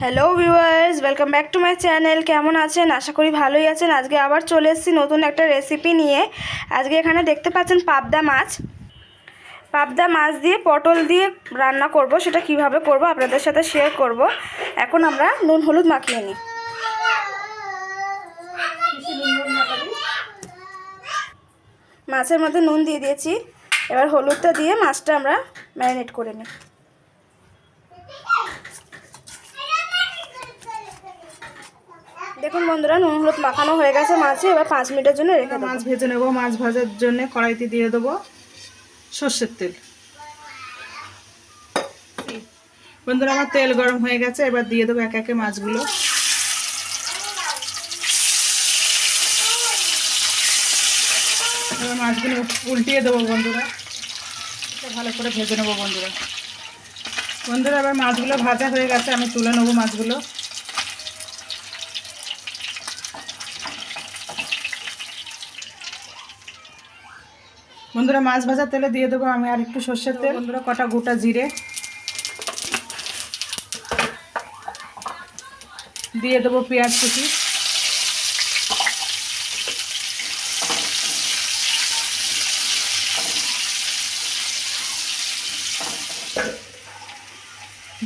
Hello viewers, welcome back to my channel. কেমন আছেন? আশা করি ভালোই আছেন। আজকে আবার চলে এসেছি নতুন একটা রেসিপি নিয়ে। আজকে এখানে দেখতে পাচ্ছেন পাবদা মাছ দিয়ে পটল দিয়ে রান্না করব। সেটা কিভাবে করব আপনাদের সাথে শেয়ার করব। এখন আমরা নুন হলুদ মাখিয়ে নিই। মাছের মধ্যে নুন দিয়ে দিয়েছি। এবার হলুদটা দিয়ে মাছটা আমরা ম্যারিনেট করে নিই। দেখুন বন্ধুরা, নুন হলুদ মাখানো হয়ে গেছে মাছে। এবার 5 মিনিটের জন্য রেখে দেবো। মাছ ভেজে নেব। মাছ ভাজার জন্য কড়াইতে দিয়ে দেবো সর্ষের তেল। বন্ধুরা, আমার তেল গরম হয়ে গেছে। এবার দিয়ে দেবো একে একে মাছগুলো। এবার মাছগুলো উল্টিয়ে দেবো বন্ধুরা। ভালো করে ভেজে নেবো বন্ধুরা। এবার মাছগুলো ভাজা হয়ে গেছে, আমি তুলে নেবো মাছগুলো। বন্ধুরা, মাছ ভাজার তেলে দিয়ে দেবো আমি আর একটু সর্ষের তেল। বন্ধুরা, কটা গোটা জিরে দিয়ে দেবো, পেঁয়াজ কুচি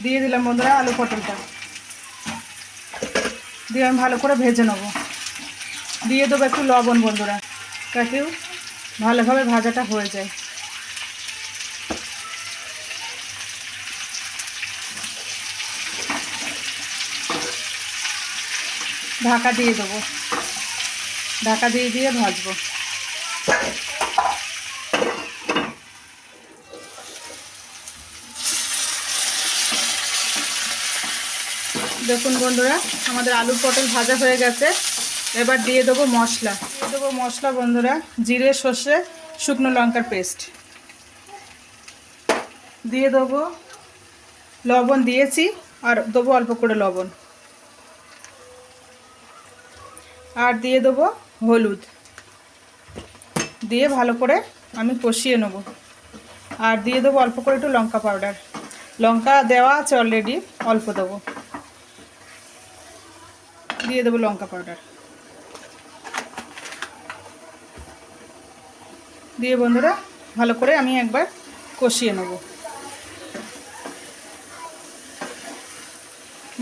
দিয়ে দিলাম। বন্ধুরা, আলু পটলটা দিয়ে আমি ভালো করে ভেজে নেবো। দিয়ে দেবো একটু লবণ বন্ধুরা, তাতেও ভালোভাবে ভাজাটা হয়ে যায়। ঢাকা দিয়ে দেবো। ঢাকা দিয়ে দিয়ে ভাজবো। দেখুন বন্ধুরা, আমাদের আলু পটল ভাজা হয়ে গেছে। এবার দিয়ে দেবো মশলা বন্ধুরা, জিরে সর্ষে শুকনো লঙ্কার পেস্ট দিয়ে দেবো। লবণ দিয়েছি, আর দেবো অল্প করে লবণ। আর দিয়ে দেবো হলুদ দিয়ে ভালো করে আমি কষিয়ে নেব। আর দিয়ে দেবো অল্প করে একটু লঙ্কা পাউডার। লঙ্কা দেওয়া আছে অলরেডি, অল্প দেবো। দিয়ে দেবো লঙ্কা পাউডার দিয়ে বন্ধুরা ভালো করে আমি একবার কষিয়ে নেব।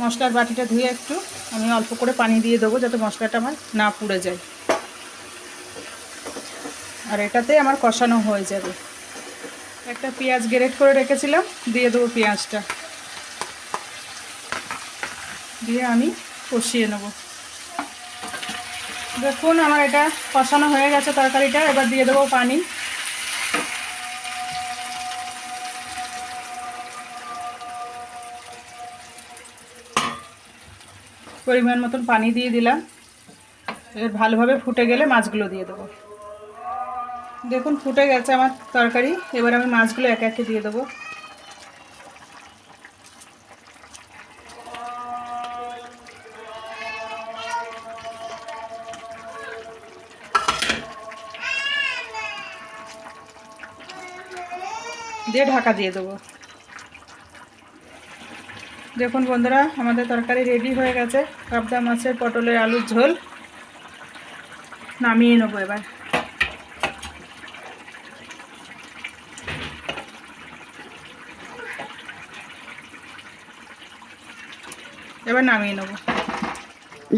মশলার বাটিটা ধুয়ে একটু আমি অল্প করে পানি দিয়ে দেবো, যাতে মশলাটা আমার না পুড়ে যায়। আর এটাতে আমার কষানো হয়ে যাবে। একটা পেঁয়াজ গ্রেট করে রেখেছিলাম, দিয়ে দেবো পেঁয়াজটা। দিয়ে আমি কষিয়ে নেব। দেখুন আমার এটা কষানো হয়ে গেছে তরকারিটা। এবার দিয়ে দেবো পানি। পরিমাণ মতন পানি দিয়ে দিলাম। এবার ভালোভাবে ফুটে গেলে মাছগুলো দিয়ে দেবো। দেখুন ফুটে গেছে আমার তরকারি। এবার আমি মাছগুলো একে একে দিয়ে দেবো। দিয়ে ঢাকা দিয়ে দেবো। দেখুন বন্ধুরা, আমাদের তরকারি রেডি হয়ে গেছে। পাবদা মাছের পটলের আলুর ঝোল। নামিয়ে নেবো এবার নামিয়ে নেবো।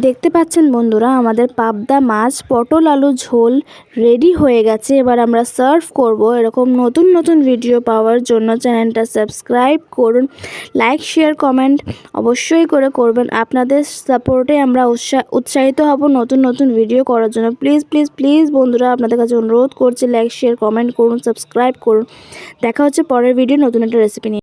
দেখতে পাচ্ছেন বন্ধুরা, আমাদের পাবদা মাছ পটল আলু ঝোল রেডি হয়ে গেছে। এবার আমরা সার্ভ করব। এরকম নতুন নতুন ভিডিও পাওয়ার জন্য চ্যানেলটা সাবস্ক্রাইব করুন। লাইক শেয়ার কমেন্ট অবশ্যই করবেন। আপনাদের সাপোর্টে আমরা উৎসাহিত হব নতুন নতুন ভিডিও করার জন্য। প্লিজ প্লিজ প্লিজ বন্ধুরা, আপনাদের কাছে অনুরোধ করছি, লাইক শেয়ার কমেন্ট করুন, সাবস্ক্রাইব করুন। দেখা হচ্ছে পরের ভিডিও নতুন একটা রেসিপি নিয়ে।